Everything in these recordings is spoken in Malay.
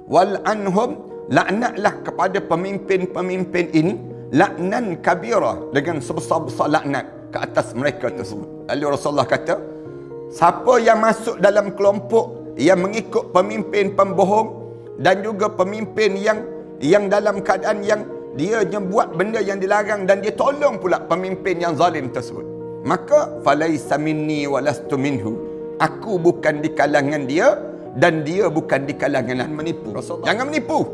Wal anhum, laknatlah kepada pemimpin-pemimpin ini, laknan kabira, dengan sebesar-besar laknat ke atas mereka tersebut. Lalu Rasulullah kata, siapa yang masuk dalam kelompok yang mengikut pemimpin pembohong dan juga pemimpin yang dalam keadaan yang dia buat benda yang dilarang dan dia tolong pula pemimpin yang zalim tersebut, maka falaisa minni walastu minhu, aku bukan di kalangan dia dan dia bukan di kalangan menipu. Jangan menipu.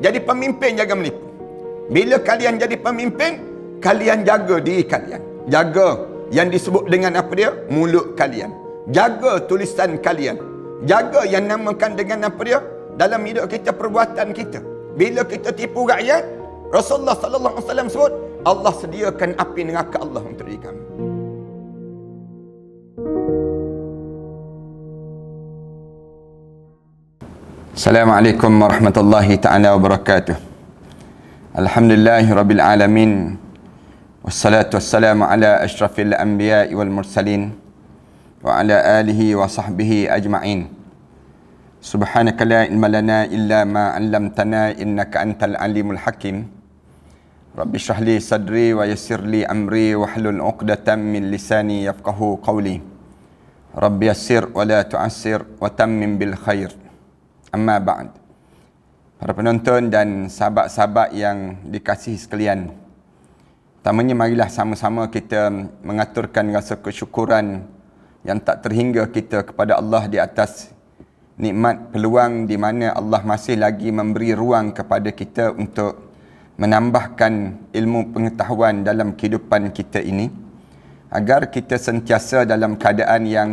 Jadi pemimpin jangan menipu. Bila kalian jadi pemimpin, kalian jaga diri kalian. Jaga yang disebut dengan apa dia? Mulut kalian. Jaga tulisan kalian. Jaga yang namakan dengan apa dia? Dalam hidup kita, perbuatan kita. Bila kita tipu rakyat, Rasulullah sallallahu alaihi wasallam sebut, Allah sediakan api neraka Allah untuk diri kami. Assalamualaikum warahmatullahi ta'ala wabarakatuh. Alhamdulillahirabbil alamin. Wassalatu wassalamu ala asyrafil anbiya'i wal mursalin wa ala alihi wa sahbihi ajma'in. Subhanaka la ilma lana illa ma 'allamtana innaka antal alimul hakim. Rabbi shrah li sadri wa yassir li amri wa hlul 'uqdatam min lisani yafqahu qawli. Rabbi yassir wa la tu'assir wa tammim bil khair. Amma ba'd. Para penonton dan sahabat-sahabat yang dikasihi sekalian, pertamanya marilah sama-sama kita mengaturkan rasa kesyukuran yang tak terhingga kita kepada Allah di atas nikmat peluang di mana Allah masih lagi memberi ruang kepada kita untuk menambahkan ilmu pengetahuan dalam kehidupan kita ini, agar kita sentiasa dalam keadaan yang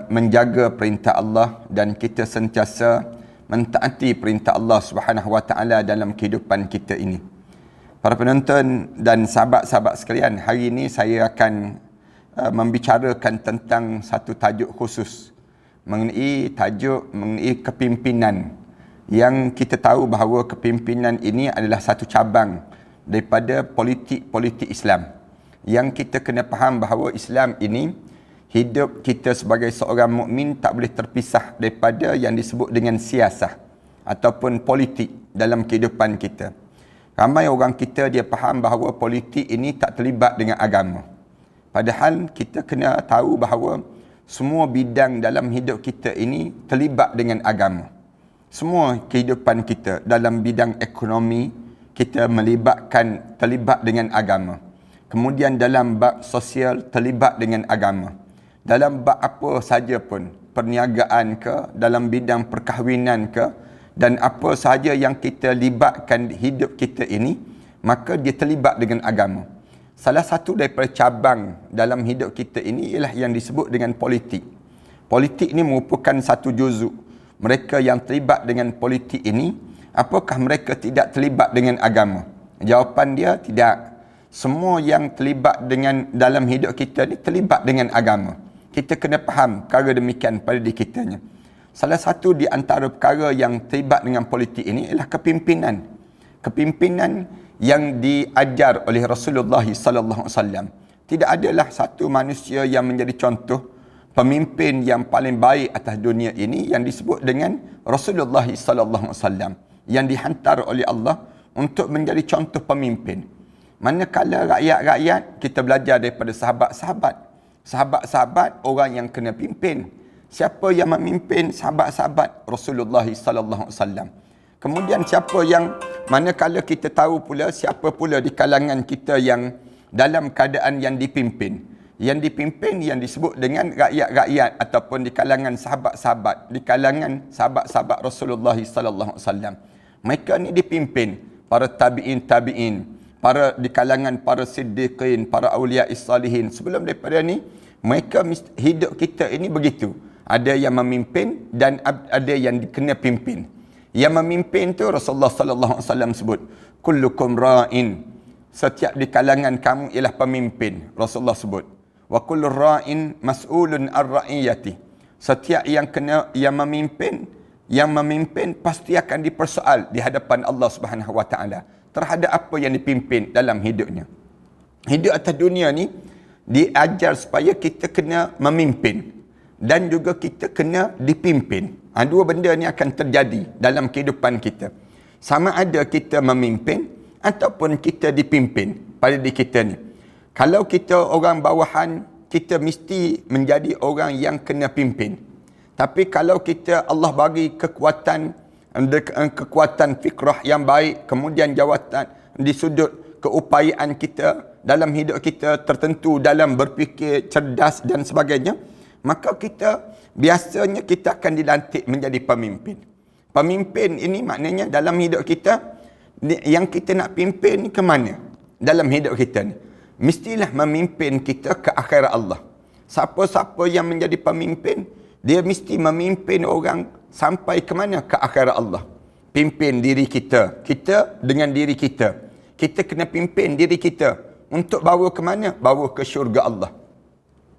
menjaga perintah Allah dan kita sentiasa mentaati perintah Allah Subhanahu wa taala dalam kehidupan kita ini. Para penonton dan sahabat-sahabat sekalian, hari ini saya akan membicarakan tentang satu tajuk khusus mengenai kepimpinan, yang kita tahu bahawa kepimpinan ini adalah satu cabang daripada politik Islam, yang kita kena faham bahawa Islam ini, hidup kita sebagai seorang mukmin tak boleh terpisah daripada yang disebut dengan siasah ataupun politik dalam kehidupan kita. Ramai orang kita dia faham bahawa politik ini tak terlibat dengan agama. Padahal kita kena tahu bahawa semua bidang dalam hidup kita ini terlibat dengan agama. Semua kehidupan kita dalam bidang ekonomi kita terlibat dengan agama. Kemudian dalam bab sosial terlibat dengan agama. Dalam bab apa saja pun, perniagaan ke, dalam bidang perkahwinan ke, dan apa sahaja yang kita libatkan hidup kita ini, maka dia terlibat dengan agama. Salah satu daripada cabang dalam hidup kita ini ialah yang disebut dengan politik. Politik ini merupakan satu juzuk. Mereka yang terlibat dengan politik ini, apakah mereka tidak terlibat dengan agama? Jawapan dia tidak. Semua yang terlibat dengan dalam hidup kita ni terlibat dengan agama. Kita kena faham perkara demikian pada diri kitanya. Salah satu di antara perkara yang terlibat dengan politik ini ialah kepimpinan. Kepimpinan yang diajar oleh Rasulullah sallallahu alaihi wasallam. Tidak adalah satu manusia yang menjadi contoh pemimpin yang paling baik atas dunia ini yang disebut dengan Rasulullah sallallahu alaihi wasallam, yang dihantar oleh Allah untuk menjadi contoh pemimpin. Manakala rakyat-rakyat, kita belajar daripada sahabat-sahabat. Sahabat-sahabat orang yang kena pimpin. Siapa yang memimpin sahabat-sahabat Rasulullah sallallahu alaihi wasallam. Kemudian siapa yang, manakala kita tahu pula siapa pula di kalangan kita yang dalam keadaan yang dipimpin. Yang dipimpin yang disebut dengan rakyat-rakyat ataupun di kalangan sahabat-sahabat, di kalangan sahabat-sahabat Rasulullah sallallahu alaihi wasallam. Mereka ni dipimpin para tabi'in, para di kalangan para siddiqin, para awliya'is salihin. Sebelum daripada ni, mereka hidup kita ini begitu. Ada yang memimpin dan ada yang kena pimpin. Yang memimpin tu Rasulullah sallallahu alaihi wasallam sebut, kullukum ra'in. Setiap di kalangan kamu ialah pemimpin. Rasulullah sebut, wa kullu ra'in mas'ulun ar-ra'iyati. Setiap yang memimpin pasti akan dipersoal di hadapan Allah Subhanahu wa taala terhadap apa yang dipimpin dalam hidupnya. Hidup atas dunia ni diajar supaya kita kena memimpin dan juga kita kena dipimpin. Dua benda ni akan terjadi dalam kehidupan kita. Sama ada kita memimpin ataupun kita dipimpin pada diri kita ni. Kalau kita orang bawahan, kita mesti menjadi orang yang kena pimpin. Tapi kalau kita Allah bagi kekuatan fikrah yang baik, kemudian jawatan di sudut keupayaan kita dalam hidup kita tertentu, dalam berfikir cerdas dan sebagainya, maka biasanya kita akan dilantik menjadi pemimpin. Pemimpin ini maknanya dalam hidup kita, yang kita nak pimpin ni ke mana dalam hidup kita ni? Mestilah memimpin kita ke akhirat Allah. Siapa-siapa yang menjadi pemimpin, dia mesti memimpin orang sampai ke mana? Ke akhirat Allah. Pimpin diri kita. Kita dengan diri kita. Kita kena pimpin diri kita. Untuk bawa ke mana? Bawa ke syurga Allah.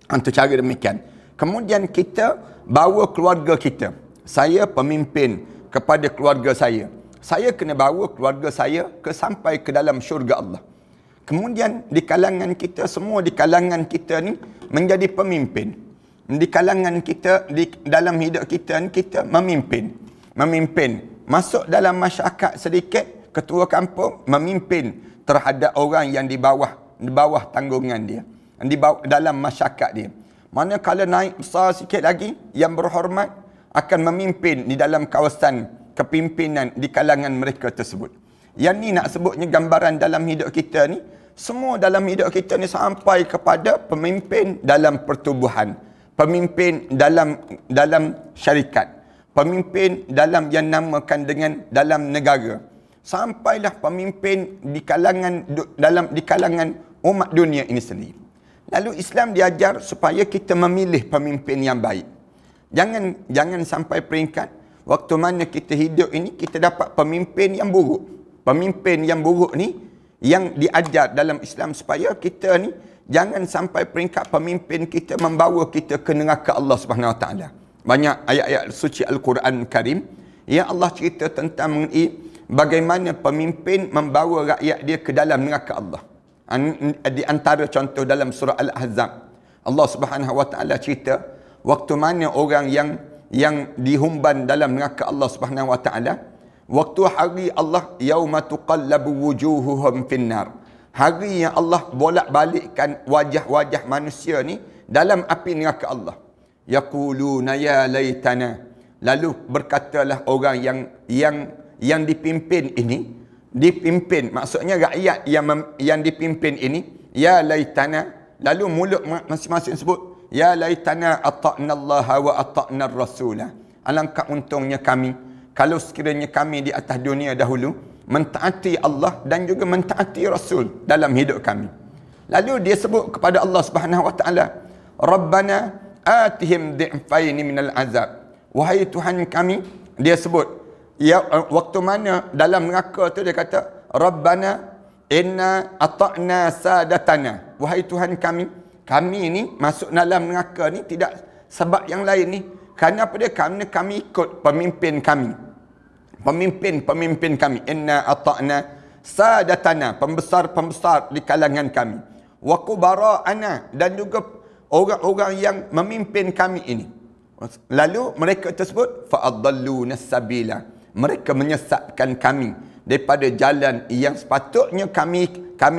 Untuk cara demikian. Kemudian kita bawa keluarga kita. Saya pemimpin kepada keluarga saya. Saya kena bawa keluarga saya sampai ke dalam syurga Allah. Kemudian di kalangan kita, semua di kalangan kita ni menjadi pemimpin. Di kalangan kita, dalam hidup kita ni, kita memimpin. Masuk dalam masyarakat sedikit, ketua kampung memimpin terhadap orang yang di bawah tanggungan dia. Dalam masyarakat dia. Manakala naik besar sikit lagi, yang berhormat akan memimpin di dalam kawasan kepimpinan di kalangan mereka tersebut. Yang ni nak sebutnya gambaran dalam hidup kita ni, semua dalam hidup kita ni sampai kepada pemimpin dalam pertubuhan, pemimpin dalam syarikat, pemimpin dalam yang namakan dengan dalam negara, sampailah pemimpin di kalangan umat dunia ini sendiri. Lalu Islam diajar supaya kita memilih pemimpin yang baik. Jangan sampai peringkat waktu mana kita hidup ini kita dapat pemimpin yang buruk. Pemimpin yang buruk ni yang diajar dalam Islam supaya kita ni jangan sampai peringkat pemimpin kita membawa kita ke neraka Allah Subhanahu Wa Taala. Banyak ayat-ayat suci Al-Quran Karim yang Allah cerita tentang mengenai bagaimana pemimpin membawa rakyat dia ke dalam neraka Allah. Di antara contoh dalam surah Al-Ahzab, Allah Subhanahu Wa Taala cerita waktu mana orang yang dihumban dalam neraka Allah Subhanahu Wa Taala, waktu hari Allah yauma tuqallabu wujuhuhum finnar, hari yang Allah bolak-balikkan wajah-wajah manusia ni dalam api neraka Allah. Yaquluna ya laitana, lalu berkatalah orang yang dipimpin ini, maksudnya rakyat yang dipimpin ini, ya laitana, lalu mulut masing-masing sebut, ya laitana ata'na Allah wa ata'na Rasulah. Alangkah untungnya kami kalau sekiranya kami di atas dunia dahulu mentaati Allah dan juga mentaati Rasul dalam hidup kami. Lalu dia sebut kepada Allah Subhanahu Wa Taala, Rabbana atihim dhi'faini minal azab. Wahai Tuhan kami, dia sebut, ya, waktu mana dalam neraka tu dia kata, Rabbana inna ata'na sadatana. Wahai Tuhan kami ni masuk dalam neraka ni tidak sebab yang lain ni. Kerana apa dia? Kerana kami ikut pemimpin kami. Pemimpin kami. Inna ata'na sadatana. Pembesar-pembesar di kalangan kami. Wa kubara'ana. Dan juga orang-orang yang memimpin kami ini. Lalu mereka tersebut fa'adalluna sabila. Mereka menyesatkan kami daripada jalan yang sepatutnya kami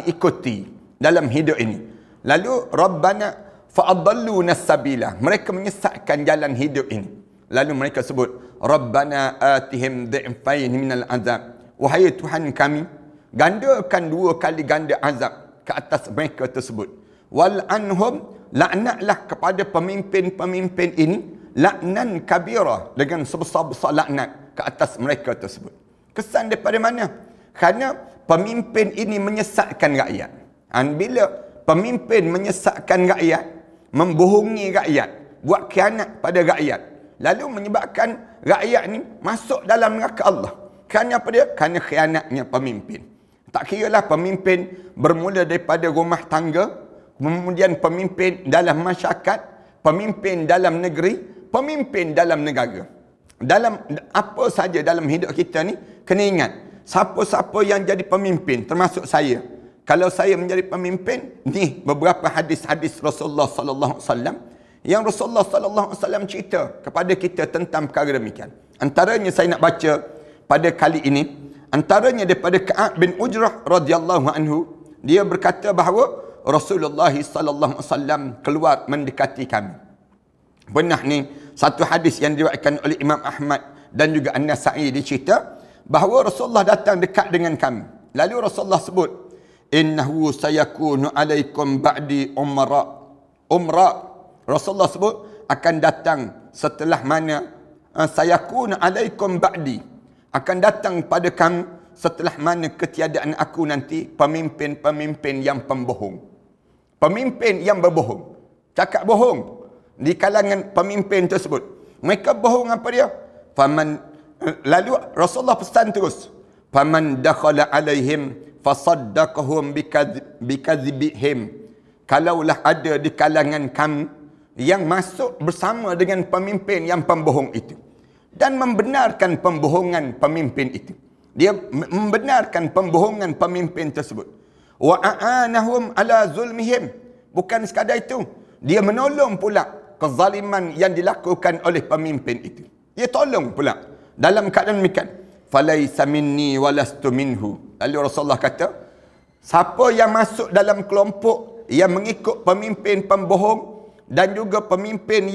ikuti dalam hidup ini. Lalu Rabbana fa'adalluna sabila. Mereka menyesatkan jalan hidup ini. Lalu mereka sebut Rabbana atihim dhi'fain minal azab. Wahai Tuhan kami, gandakan 2 kali ganda azab ke atas mereka tersebut. Wal anhum, laknatlah kepada pemimpin-pemimpin ini laknan kabira, dengan sebesar-besar laknat ke atas mereka tersebut. Kesan daripada mana? Kerana pemimpin ini menyesatkan rakyat. Bila pemimpin menyesatkan rakyat, membohongi rakyat, buat khianat pada rakyat, lalu menyebabkan rakyat ni masuk dalam neraka Allah. Kerana apa dia? Kerana khianatnya pemimpin. Tak kiralah pemimpin bermula daripada rumah tangga, kemudian pemimpin dalam masyarakat, pemimpin dalam negeri, pemimpin dalam negara. Dalam apa saja dalam hidup kita ni, kena ingat, siapa-siapa yang jadi pemimpin, termasuk saya. Kalau saya menjadi pemimpin, ni beberapa hadis-hadis Rasulullah sallallahu alaihi wasallam yang Rasulullah sallallahu alaihi wasallam cerita kepada kita tentang perkara demikian. Antaranya saya nak baca pada kali ini, antaranya daripada Ka'ab bin Ujrah radhiyallahu anhu, dia berkata bahawa Rasulullah sallallahu alaihi wasallam keluar mendekati kami. Pernah ni satu hadis yang diriwayatkan oleh Imam Ahmad dan juga An-Nasa'i dicerita bahawa Rasulullah datang dekat dengan kami. Lalu Rasulullah sebut, innahu sayakunu alaikum ba'di umra. Rasulullah sebut akan datang setelah mana sayakunu alaikum ba'di, akan datang pada kamu setelah mana ketiadaan aku nanti pemimpin-pemimpin yang pembohong. Pemimpin yang berbohong, cakap bohong di kalangan pemimpin tersebut. Mereka bohong apa dia? Lalu Rasulullah pesan terus, faman dakhala alaihim fasaddaqahum bikadzibihim. Kalaulah ada di kalangan kamu yang masuk bersama dengan pemimpin yang pembohong itu dan membenarkan pembohongan pemimpin itu, dia membenarkan pembohongan pemimpin tersebut, wa a'anahum ala zulmihim, bukan sekadar itu, dia menolong pula kezaliman yang dilakukan oleh pemimpin itu, dia tolong pula dalam keadaan demikian, falaisa minni walastu minhu. Lalu Rasulullah kata, siapa yang masuk dalam kelompok yang mengikut pemimpin pembohong dan juga pemimpin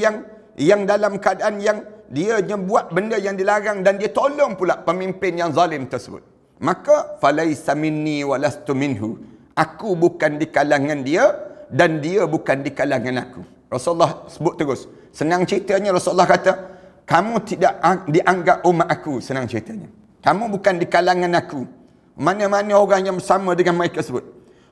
yang dalam keadaan yang dia buat benda yang dilarang dan dia tolong pula pemimpin yang zalim tersebut, maka falaisa minni walastu minhu, aku bukan di kalangan dia dan dia bukan di kalangan aku. Rasulullah sebut terus. Senang ceritanya Rasulullah kata, kamu tidak dianggap umat aku, senang ceritanya. Kamu bukan di kalangan aku. Mana-mana orang yang bersama dengan mereka sebut.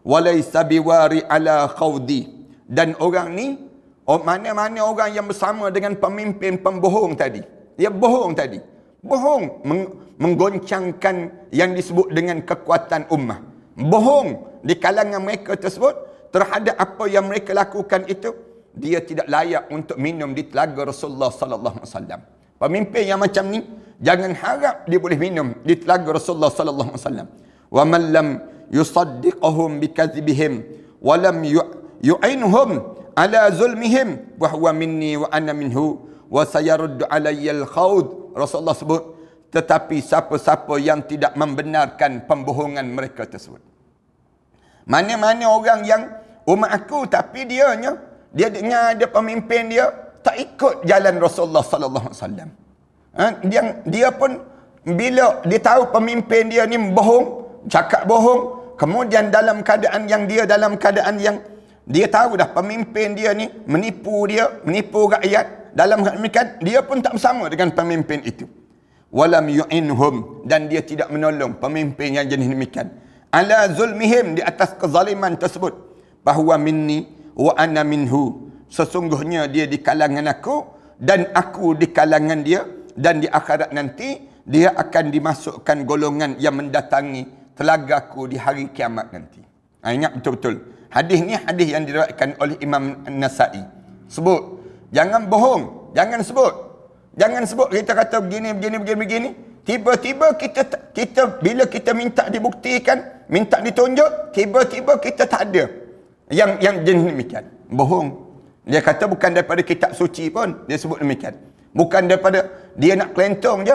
Walaisa biwari ala khawdi. Dan orang ni, mana-mana orang yang bersama dengan pemimpin pembohong tadi. Dia bohong tadi. Bohong menggoncangkan yang disebut dengan kekuatan ummah. Bohong di kalangan mereka tersebut terhadap apa yang mereka lakukan itu. Dia tidak layak untuk minum di telaga Rasulullah sallallahu alaihi wasallam. Pemimpin yang macam ni jangan harap dia boleh minum di telaga Rasulullah sallallahu alaihi wasallam. Wa man lam yusaddiqhum bikadzibihim wa lam yu'inhum ala zulmihim wa huwa minni wa ana minhu wa sayaruddu alayya al-khawd. Rasulullah sebut, tetapi siapa-siapa yang tidak membenarkan pembohongan mereka tersebut. Mana-mana orang yang umat aku tapi dia dengar ada pemimpin dia tak ikut jalan Rasulullah sallallahu alaihi wasallam. Dia pun bila dia tahu pemimpin dia ni bohong, cakap bohong, kemudian dalam keadaan yang dia tahu dah pemimpin dia ni menipu rakyat, dalam demikian dia pun tak bersama dengan pemimpin itu. Walam yu'inhum, dan dia tidak menolong pemimpin yang jenis demikian. Ala zulmihim, di atas kezaliman tersebut. Bahawa minni wa ana minhu, sesungguhnya dia di kalangan aku dan aku di kalangan dia, dan di akhirat nanti dia akan dimasukkan golongan yang mendatangi telagaku di hari kiamat nanti. Ingat betul-betul. Hadis ni hadis yang diriwayatkan oleh Imam An-Nasa'i. Sebut, jangan bohong, jangan sebut kita kata begini. Tiba-tiba kita bila kita minta dibuktikan, minta ditunjuk, tiba-tiba kita tak ada yang jenis demikian. Bohong. Dia kata bukan daripada kitab suci pun dia sebut demikian. Bukan daripada dia nak kelentong je.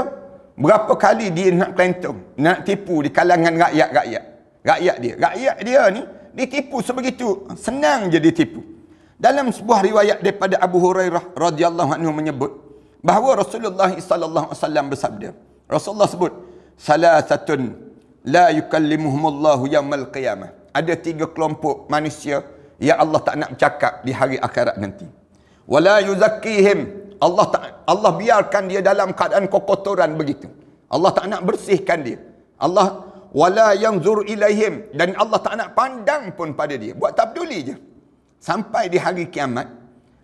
Berapa kali dia nak kelentong, nak tipu di kalangan rakyat dia ni ditipu sebegitu senang je ditipu. Dalam sebuah riwayat daripada Abu Hurairah radhiyallahu anhu menyebut bahawa Rasulullah sallallahu alaihi wasallam bersabda. Rasulullah sebut, salasatun la yukallimuhumullahu yaumal qiyamah. Ada 3 kelompok manusia yang Allah tak nak bercakap di hari akhirat nanti. Wala yuzakkihim, Allah biarkan dia dalam keadaan kekotoran begitu. Allah tak nak bersihkan dia. Allah wala yanzur ilaihim, dan Allah tak nak pandang pun pada dia. Buat tak peduli je. Sampai di hari kiamat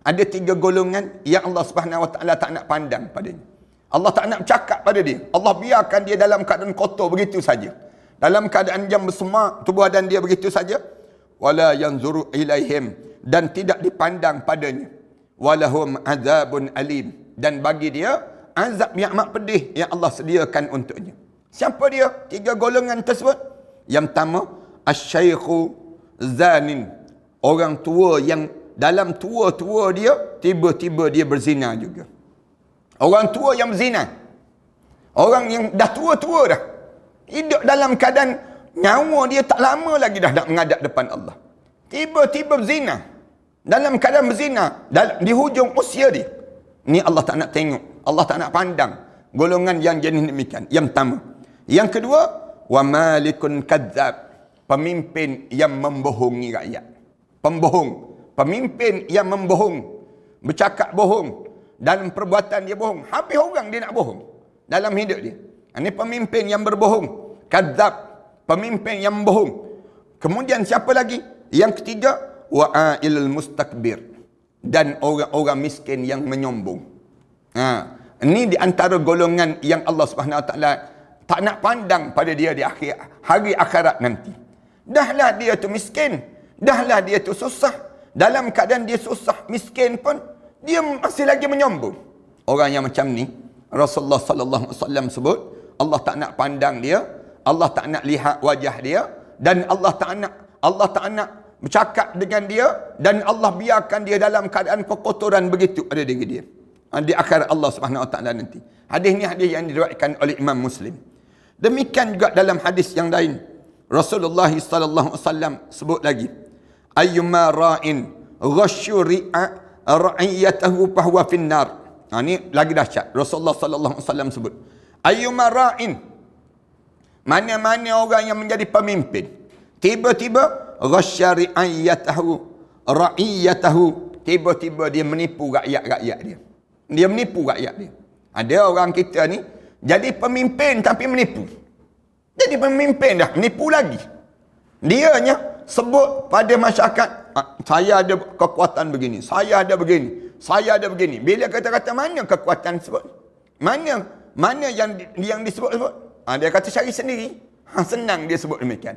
ada 3 golongan yang Allah Subhanahu Wa Taala tak nak pandang padanya. Allah tak nak bercakap pada dia. Allah biarkan dia dalam keadaan kotor begitu saja. Dalam keadaan yang bersemak tubuh badan dia begitu saja. Wala yanzuru ilaihim, dan tidak dipandang padanya. Walahum azabun alim, dan bagi dia azab yang amat pedih yang Allah sediakan untuknya. Siapa dia? 3 golongan tersebut. Yang pertama, asy-syaikhu zanin, orang tua yang dalam tua-tua dia, tiba-tiba dia berzina juga. Orang tua yang berzina. Orang yang dah tua-tua dah. Hidup dalam keadaan nyawa dia tak lama lagi dah nak menghadap depan Allah. Tiba-tiba berzina. Dalam keadaan berzina. Di hujung usia dia. Ni Allah tak nak tengok. Allah tak nak pandang. Golongan yang jenis demikian. Yang pertama. Yang kedua, wa malikun kadzab. Pemimpin yang membohongi rakyat. Pembohong. Pemimpin yang membohong. Bercakap bohong. Dalam perbuatan dia bohong. Habis orang dia nak bohong. Dalam hidup dia. Ini pemimpin yang berbohong. Kadzab. Pemimpin yang membohong. Kemudian siapa lagi? Yang ketiga, wa'ailul mustakbir. Dan orang-orang miskin yang menyombong. Ini di antara golongan yang Allah Subhanahu Wa Taala tak nak pandang pada dia di hari akhirat nanti. Dahlah dia tu miskin. Dahlah dia tu susah. Dalam keadaan dia susah, miskin pun, dia masih lagi menyombong. Orang yang macam ni, Rasulullah sallallahu alaihi wasallam sebut, Allah tak nak pandang dia, Allah tak nak lihat wajah dia, dan Allah tak nak bercakap dengan dia, dan Allah biarkan dia dalam keadaan kekotoran begitu pada diri dia. Di akhirat Allah Subhanahu Wa Taala nanti. Hadis ni hadis yang diriwayatkan oleh Imam Muslim. Demikian juga dalam hadis yang lain, Rasulullah sallallahu alaihi wasallam sebut lagi, ayyuma ra'in ghasyu ra'iyatahu fahuwa finnar. Ini lagi dahsyat. Rasulullah sallallahu alaihi wasallam sebut, ayyuma ra'in, mana-mana orang yang menjadi pemimpin, tiba-tiba ghasya ra'iyatahu, tiba-tiba dia menipu rakyat-rakyat dia. Dia menipu rakyat dia. Ada orang kita ni jadi pemimpin tapi menipu. Jadi pemimpin dah menipu lagi. Dianya sebut pada masyarakat, saya ada kekuatan begini, saya ada begini, saya ada begini. Bila kata-kata mana kekuatan sebut? Mana yang disebut-sebut? Dia kata cari sendiri. Senang dia sebut demikian.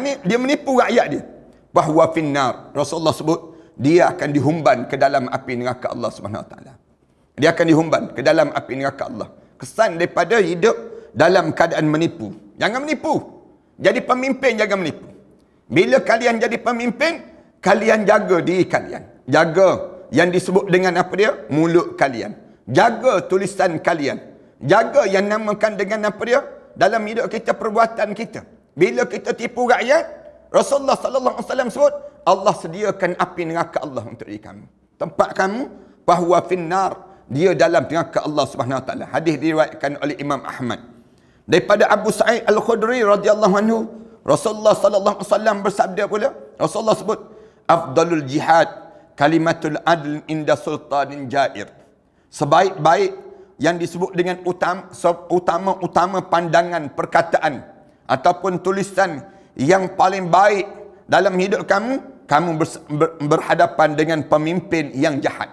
Ni dia menipu rakyat dia. Bahawa finnar. Rasulullah sebut dia akan dihumban ke dalam api neraka Allah Subhanahu Wa Taala. Dia akan dihumban ke dalam api neraka Allah. Kesan daripada hidup dalam keadaan menipu. Jangan menipu. Jadi pemimpin jangan menipu. Bila kalian jadi pemimpin, kalian jaga diri kalian. Jaga yang disebut dengan apa dia? Mulut kalian. Jaga tulisan kalian. Jaga yang namakan dengan apa dia? Dalam hidup kita, perbuatan kita. Bila kita tipu rakyat, Rasulullah sallallahu alaihi wasallam sebut, Allah sediakan api neraka Allah untuk diri kamu. Tempat kamu, bahawa finnar, dia dalam neraka Allah Subhanahu Wa Taala. Hadis diriwayatkan oleh Imam Ahmad. Daripada Abu Sa'id Al-Khudri radhiyallahu anhu, Rasulullah sallallahu alaihi wasallam bersabda pula, Rasulullah sebut, afdalul jihad kalimatul adl inda sultanin jair. Sebaik-baik yang disebut dengan utama pandangan perkataan ataupun tulisan yang paling baik dalam hidup kamu berhadapan dengan pemimpin yang jahat.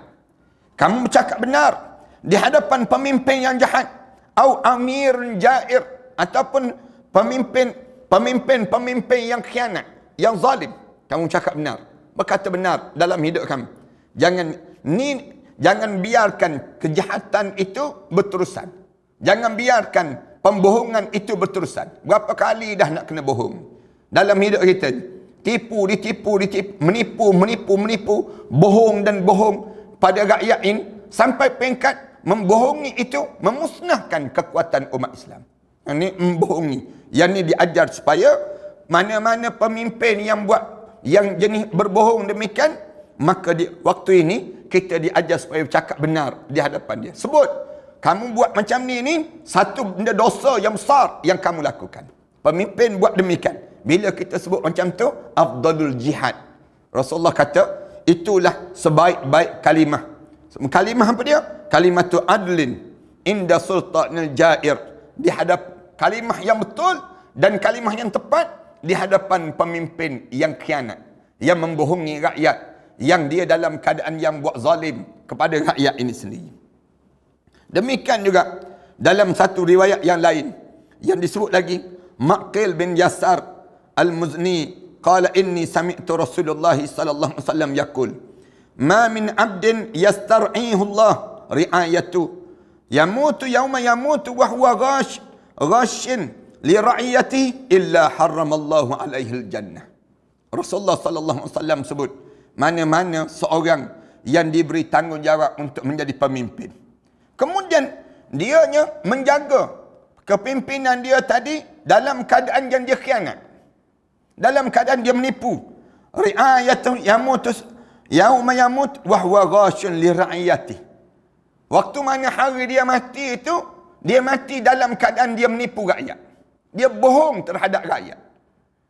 Kamu bercakap benar di hadapan pemimpin yang jahat, atau amir jair, ataupun pemimpin yang khianat, yang zalim. Kamu cakap benar, berkata benar dalam hidup kamu. Jangan biarkan kejahatan itu berterusan. Jangan biarkan pembohongan itu berterusan. Berapa kali dah nak kena bohong dalam hidup kita? Tipu, ditipu, menipu, bohong dan bohong pada rakyat ini, sampai peringkat membohongi itu memusnahkan kekuatan umat Islam. Ini membohongi. Yang ini diajar supaya mana-mana pemimpin yang buat yang jenis berbohong demikian, maka waktu ini kita diajar supaya bercakap benar di hadapan dia. Sebut, kamu buat macam ni satu benda dosa yang besar yang kamu lakukan. Pemimpin buat demikian. Bila kita sebut macam tu, afdalul jihad. Rasulullah kata, itulah sebaik-baik kalimah. Kalimah apa dia? Kalimatu adlin inda sultanil jair. Di hadap kalimah yang betul dan kalimah yang tepat di hadapan pemimpin yang khianat, yang membohongi rakyat, yang dia dalam keadaan yang buat zalim kepada rakyat ini sendiri. Demikian juga dalam satu riwayat yang lain yang disebut lagi, Maqil bin Yasar Al-Muzni qala inni sami'tu Rasulullah sallallahu alaihi wasallam yaqul ma min 'abdin yastar'ihu Allah ri'ayatu yamutu yawma yamutu wa huwa ghashin li ra'iyatihi illa harramallahu alaihi al-jannah. Rasulullah sallallahu alaihi wasallam sebut, mana-mana seorang yang diberi tanggungjawab untuk menjadi pemimpin. Kemudian dianya menjaga kepimpinan dia tadi dalam keadaan yang dia khianat. Dalam keadaan dia menipu. Ri'ayatun yamutus yauma yamut wa huwa ghashun li ra'iyati. Waktu mana hari dia mati itu, dia mati dalam keadaan dia menipu rakyat. Dia bohong terhadap rakyat.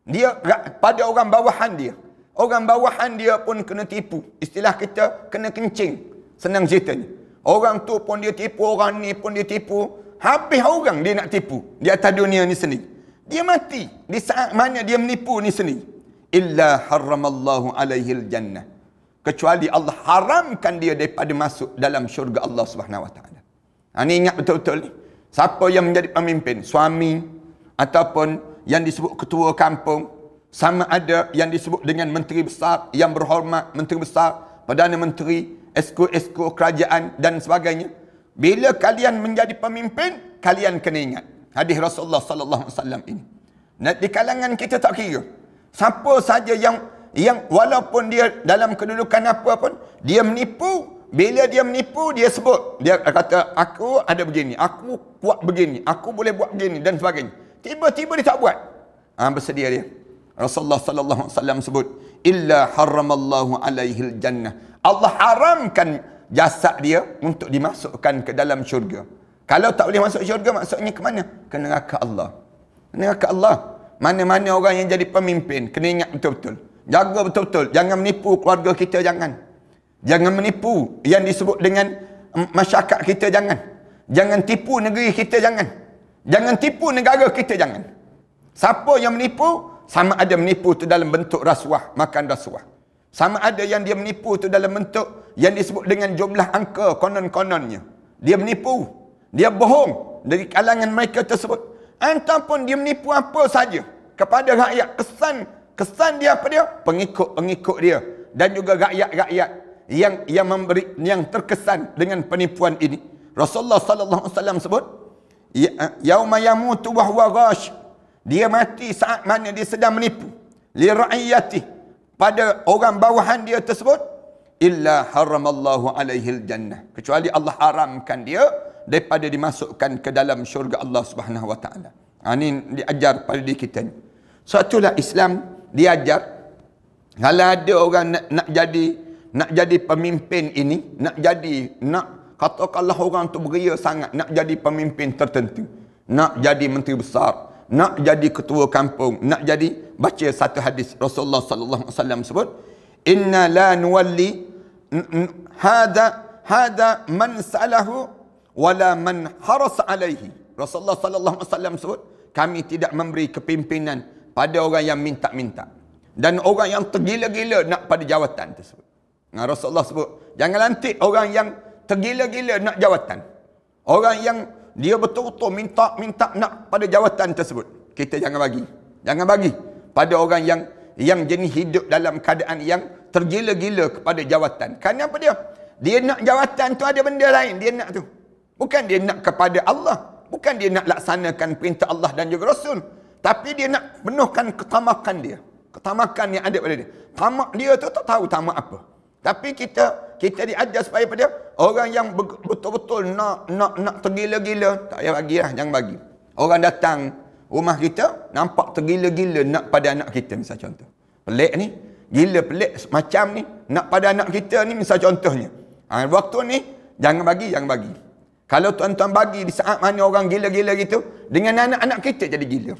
Dia pada orang bawahan dia. Orang bawahan dia pun kena tipu. Istilah kita kena kencing. Senang ceritanya. Orang tu pun dia tipu, orang ni pun dia tipu. Habis orang dia nak tipu di atas dunia ni sendiri. Dia mati di saat mana dia menipu ni sendiri. Illa harramallahu alaihil jannah. Kecuali Allah haramkan dia daripada masuk dalam syurga Allah Subhanahu Wa Taala. Ini ingat betul-betul ni. Siapa yang menjadi pemimpin, suami ataupun yang disebut ketua kampung, sama ada yang disebut dengan menteri besar yang berhormat, menteri besar, perdana menteri, esko-esko kerajaan dan sebagainya. Bila kalian menjadi pemimpin, kalian kena ingat hadis Rasulullah sallallahu alaihi wasallam ini. Di kalangan kita tak kira siapa saja yang walaupun dia dalam kedudukan apa pun, dia menipu. Bila dia menipu, dia sebut, dia kata aku ada begini, aku kuat begini, aku boleh buat begini dan sebagainya. Tiba-tiba dia tak buat. Bersedia dia. Rasulullah sallallahu alaihi wasallam sebut, illa harramallahu alaihil jannah. Allah haramkan jasad dia untuk dimasukkan ke dalam syurga. Kalau tak boleh masuk syurga, maksudnya ke mana? Ke neraka Allah. Neraka Allah. Mana-mana orang yang jadi pemimpin, kena ingat betul-betul. Jaga betul-betul. Jangan menipu keluarga kita, jangan. Jangan menipu yang disebut dengan masyarakat kita, jangan. Jangan tipu negeri kita, jangan. Jangan tipu negara kita, jangan. Siapa yang menipu, sama ada menipu itu dalam bentuk rasuah, makan rasuah. Sama ada yang dia menipu itu dalam bentuk yang disebut dengan jumlah angka konon-kononnya. Dia menipu. Dia bohong dari kalangan mereka tersebut. Ataupun dia menipu apa saja kepada rakyat. Kesan dia apa dia? Pengikut-pengikut dia. Dan juga rakyat-rakyat yang terkesan dengan penipuan ini. Rasulullah sallallahu alaihi wasallam sebut, yauma yamutu wa huwa ghash. Dia mati saat mana dia sedang menipu. Li ra'iyati, pada orang bawahan dia tersebut, illa haramallahu alaihil jannah. Kecuali Allah haramkan dia daripada dimasukkan ke dalam syurga Allah Subhanahu Wa Taala. Ini diajar pada diri kita ni. Suatulah Islam diajar kalau ada orang nak jadi pemimpin ini, nak katakanlah orang tu beria sangat nak jadi pemimpin tertentu, nak jadi menteri besar, nak jadi ketua kampung, nak jadi, baca satu hadis Rasulullah sallallahu alaihi wasallam sebut, inna la nuwalli hada man salahu wala man haras alaihi. Rasulullah sallallahu alaihi wasallam sebut, kami tidak memberi kepimpinan pada orang yang minta-minta dan orang yang tergila-gila nak pada jawatan tersebut. Rasulullah sebut, jangan lantik orang yang tergila-gila nak jawatan. Orang yang dia betul-betul minta nak pada jawatan tersebut. Kita jangan bagi. Jangan bagi pada orang yang jenis hidup dalam keadaan yang tergila-gila kepada jawatan. Kerana apa dia? Dia nak jawatan tu ada benda lain dia nak tu. Bukan dia nak kepada Allah. Bukan dia nak laksanakan perintah Allah dan juga Rasul. Tapi dia nak penuhkan ketamakan dia. Ketamakan yang ada pada dia. Tamak dia tu tak tahu tamak apa. Tapi kita diajar supaya pada orang yang betul-betul nak tergila-gila, tak payah bagilah, jangan bagi. Orang datang rumah kita nampak tergila-gila nak pada anak kita, misal contoh. Pelik ni, gila pelik macam ni nak pada anak kita ni, misal contohnya. Waktu ni jangan bagi. Kalau tuan-tuan bagi di saat mana orang gila-gila gitu, dengan anak-anak kita jadi gila.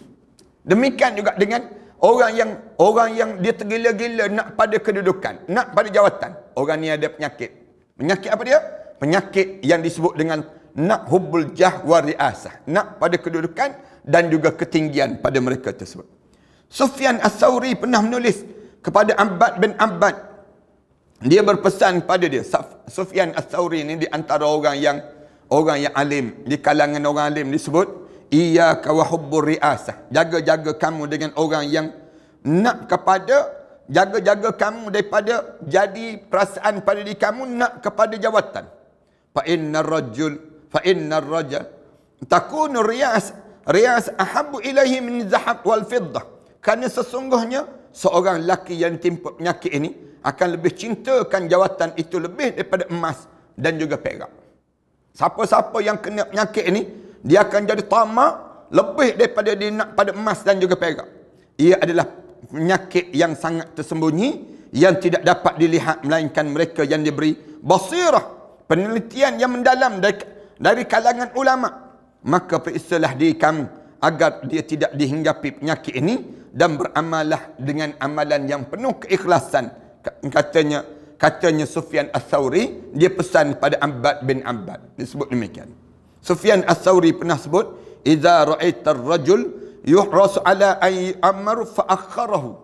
Demikian juga dengan orang yang dia tergila-gila nak pada kedudukan, nak pada jawatan. Orang ni ada penyakit. Penyakit apa dia? Penyakit yang disebut dengan nak hubbul jah wa riasah. Nak pada kedudukan dan juga ketinggian pada mereka tersebut. Sufyan Ats-Tsauri pernah menulis kepada Abbad bin Abbad. Dia berpesan pada dia. Sufyan Ats-Tsauri ini di antara orang yang alim, di kalangan orang alim disebut, iyyaka wa hubbur riasah. Jaga-jaga kamu dengan orang yang nak kepada, jaga-jaga kamu daripada jadi perasaan pada diri kamu nak kepada jawatan. Fa innar rajul takunu riyas ahabbu ilaihi min zahab wal fiddah. Kerana sesungguhnya seorang lelaki yang timpa penyakit ini, akan lebih cintakan jawatan itu lebih daripada emas dan juga perak. Siapa-siapa yang kena penyakit ini, dia akan jadi tamak lebih daripada dia nak pada emas dan juga perak. Ia adalah penyakit yang sangat tersembunyi, yang tidak dapat dilihat melainkan mereka yang diberi basirah, penelitian yang mendalam dari kalangan ulama. Maka periksalah diri kamu agar dia tidak dihinggapi penyakit ini dan beramallah dengan amalan yang penuh keikhlasan. Katanya Sufyan Ats-Tsauri, dia pesan pada Abbad bin Abbad. Disebut demikian. Sufyan Ats-Tsauri pernah sebut, "Idza ra'aita ar-rajul yuhrasu ala ay amr fa akharahu."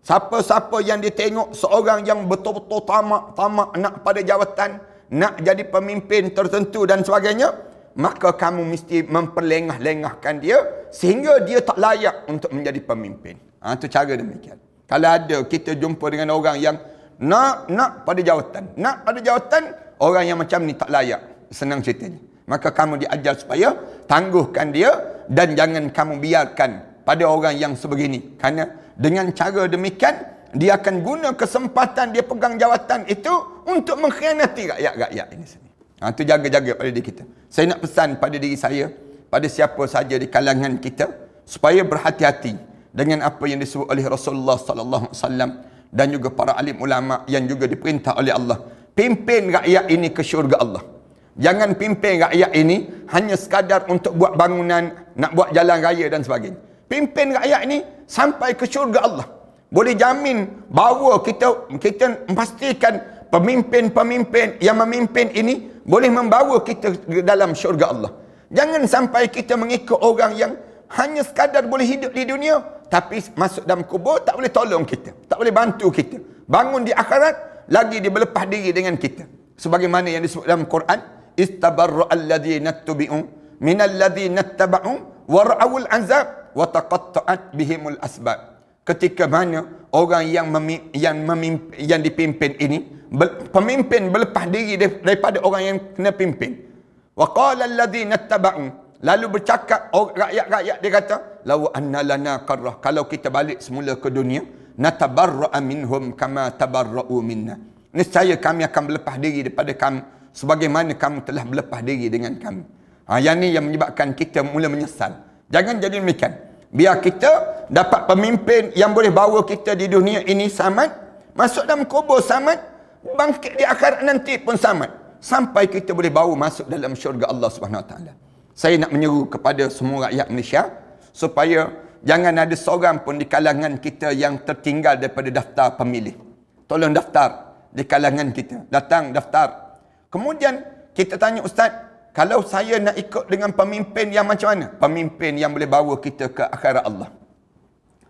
Siapa-siapa yang dia tengok seorang yang betul-betul tamak nak pada jawatan, nak jadi pemimpin tertentu dan sebagainya, maka kamu mesti memperlengah-lengahkan dia sehingga dia tak layak untuk menjadi pemimpin. Itu cara demikian. Kalau ada kita jumpa dengan orang yang nak pada jawatan, orang yang macam ni tak layak, senang ceritanya, maka kamu diajar supaya tangguhkan dia dan jangan kamu biarkan pada orang yang sebegini. Kerana dengan cara demikian, dia akan guna kesempatan dia pegang jawatan itu untuk mengkhianati rakyat-rakyat ini sendiri. Itu jaga-jaga pada diri kita. Saya nak pesan pada diri saya, pada siapa saja di kalangan kita, supaya berhati-hati dengan apa yang disebut oleh Rasulullah sallallahu alaihi wasallam dan juga para alim ulama yang juga diperintah oleh Allah. Pimpin rakyat ini ke syurga Allah. Jangan pimpin rakyat ini hanya sekadar untuk buat bangunan, nak buat jalan raya dan sebagainya. Pimpin rakyat ini sampai ke syurga Allah. Boleh jamin bahawa kita memastikan pemimpin-pemimpin yang memimpin ini boleh membawa kita ke dalam syurga Allah. Jangan sampai kita mengikut orang yang hanya sekadar boleh hidup di dunia, tapi masuk dalam kubur tak boleh tolong kita, tak boleh bantu kita. Bangun di akhirat, lagi dia berlepas diri dengan kita. Sebagaimana yang disebut dalam Quran, istabarra alladhina tubi'u minal ladhina taba'u wa ra'awul azab wa taqatta'at bihimul asbab. Ketika mana orang yang dipimpin ini, pemimpin berlepas diri daripada orang yang kena pimpin. Wa qala alladhina taba'u, lalu bercakap rakyat-rakyat, dia kata, law anna lana qarrah, kalau kita balik semula ke dunia, natabarra'a minhum kama tabarra'u minna, niscaya kami akan berlepas diri daripada kamu sebagaimana kamu telah berlepas diri dengan kami. Yang ni yang menyebabkan kita mula menyesal. Jangan jadi demikian. Biar kita dapat pemimpin yang boleh bawa kita di dunia ini selamat, masuk dalam kubur selamat, bangkit di akhirat nanti pun selamat, sampai kita boleh bawa masuk dalam syurga Allah Subhanahu Wa Taala. Saya nak menyeru kepada semua rakyat Malaysia supaya jangan ada seorang pun di kalangan kita yang tertinggal daripada daftar pemilih. Tolong daftar di kalangan kita. Datang daftar. Kemudian kita tanya, Ustaz, kalau saya nak ikut dengan pemimpin yang macam mana? Pemimpin yang boleh bawa kita ke akhirat Allah.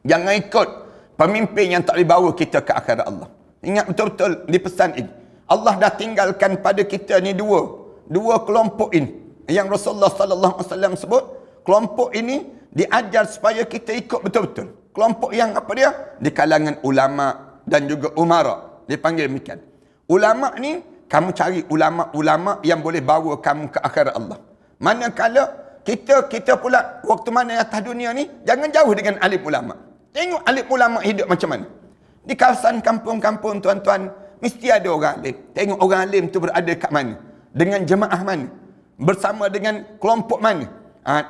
Jangan ikut pemimpin yang tak boleh bawa kita ke akhirat Allah. Ingat betul-betul di pesan ini. Allah dah tinggalkan pada kita ni dua kelompok ini. Yang Rasulullah sallallahu alaihi wasallam sebut, kelompok ini diajar supaya kita ikut betul-betul. Kelompok yang apa dia? Di kalangan ulama dan juga umara. Dia panggil demikian. Ulama ni, kamu cari ulama-ulama yang boleh bawa kamu ke akhirat Allah. Manakala kita pula waktu mana atas dunia ni, jangan jauh dengan alim ulama. Tengok alim ulama hidup macam mana. Di kawasan kampung-kampung, tuan-tuan, mesti ada orang alim. Tengok orang alim tu berada kat mana, dengan jemaah mana, bersama dengan kelompok mana.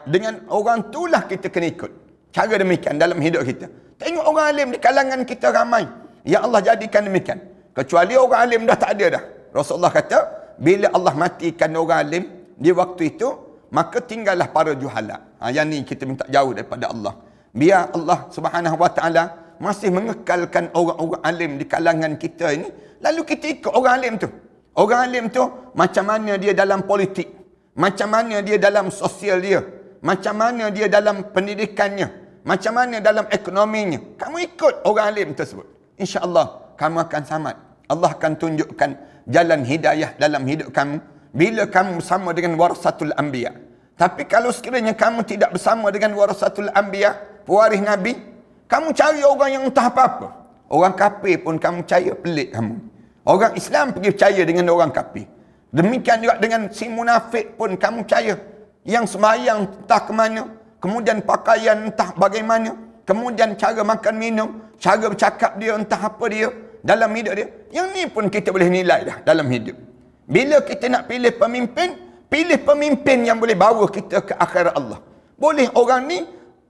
Dengan orang itulah kita kena ikut. Cara demikian dalam hidup kita. Tengok orang alim di kalangan kita ramai. Ya Allah jadikan demikian. Kecuali orang alim dah tak ada dah. Rasulullah kata, bila Allah matikan orang alim di waktu itu, maka tinggallah para juhala. Yang ni kita minta jauh daripada Allah. Biar Allah Subhanahu Wa Taala masih mengekalkan orang-orang alim di kalangan kita ini, lalu kita ikut orang alim tu. Orang alim tu macam mana dia dalam politik, macam mana dia dalam sosial dia, macam mana dia dalam pendidikannya, macam mana dalam ekonominya. Kamu ikut orang alim tersebut, insya-Allah kamu akan selamat. Allah akan tunjukkan jalan hidayah dalam hidup kamu bila kamu bersama dengan warasatul anbiya. Tapi kalau sekiranya kamu tidak bersama dengan warasatul anbiya, pewaris Nabi, kamu cari orang yang entah apa-apa. Orang kafir pun kamu percaya, pelik kamu. Orang Islam pergi percaya dengan orang kafir. Demikian juga dengan si munafik pun kamu percaya. Yang sembahyang entah ke mana, kemudian pakaian entah bagaimana, kemudian cara makan minum, cara bercakap dia entah apa dia. dalam hidup dia. Yang ni pun kita boleh nilai dah dalam hidup. Bila kita nak pilih pemimpin yang boleh bawa kita ke akhirat Allah. Boleh orang ni,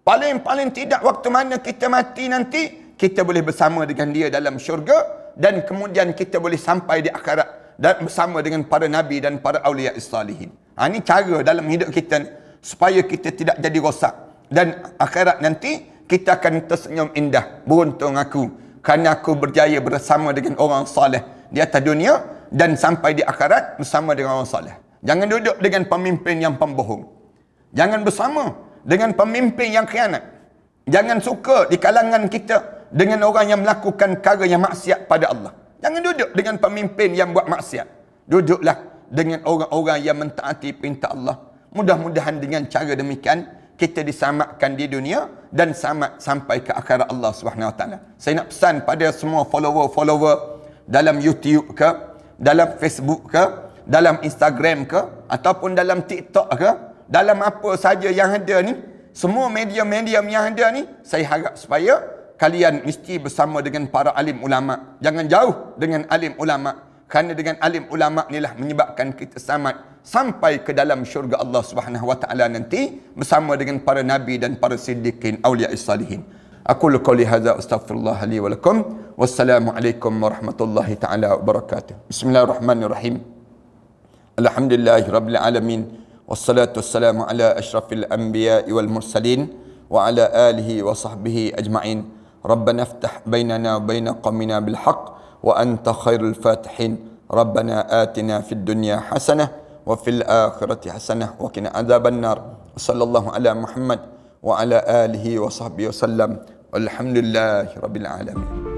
paling tidak waktu mana kita mati nanti, kita boleh bersama dengan dia dalam syurga, dan kemudian kita boleh sampai di akhirat dan bersama dengan para nabi dan para awliya salihin. Ini cara dalam hidup kita ni, supaya kita tidak jadi rosak. Dan akhirat nanti, kita akan tersenyum indah. Beruntung aku, kerana aku berjaya bersama dengan orang saleh di atas dunia, dan sampai di akhirat bersama dengan orang saleh. Jangan duduk dengan pemimpin yang pembohong. Jangan bersama dengan pemimpin yang khianat. Jangan suka di kalangan kita dengan orang yang melakukan perkara yang maksiat pada Allah. Jangan duduk dengan pemimpin yang buat maksiat. Duduklah dengan orang-orang yang mentaati perintah Allah. Mudah-mudahan dengan cara demikian, kita diselamatkan di dunia dan selamat sampai ke akhirat Allah SWT. Saya nak pesan pada semua follower-follower dalam YouTube ke, dalam Facebook ke, dalam Instagram ke, ataupun dalam TikTok ke, dalam apa saja yang ada ni, semua media-media yang ada ni, saya harap supaya kalian mesti bersama dengan para alim ulama. Jangan jauh dengan alim ulama. Kerana dengan alim ulama inilah menyebabkan kita selamat sampai ke dalam syurga Allah Subhanahu wa taala nanti bersama dengan para nabi dan para siddiqin auliya salihin. Aqulu qouli hadza astaghfirullah li wa lakum. Wassalamualaikum warahmatullahi taala wabarakatuh. Bismillahirrahmanirrahim. Alhamdulillahirabbil alamin. Wassalatu wassalamu ala asyrafil anbiya'i wal mursalin wa ala alihi wa sahbihi ajma'in. Rabbana iftah bainana wa baina qaumina bil haqq wa anta khairul fatihin. Rabbana atina fid dunya hasanah wa fil akhirati hasanah wa qina adzaban nar. Sallallahu ala Muhammad wa ala alihi wa sahbihi wasallam. Walhamdulillahi rabbil alamin.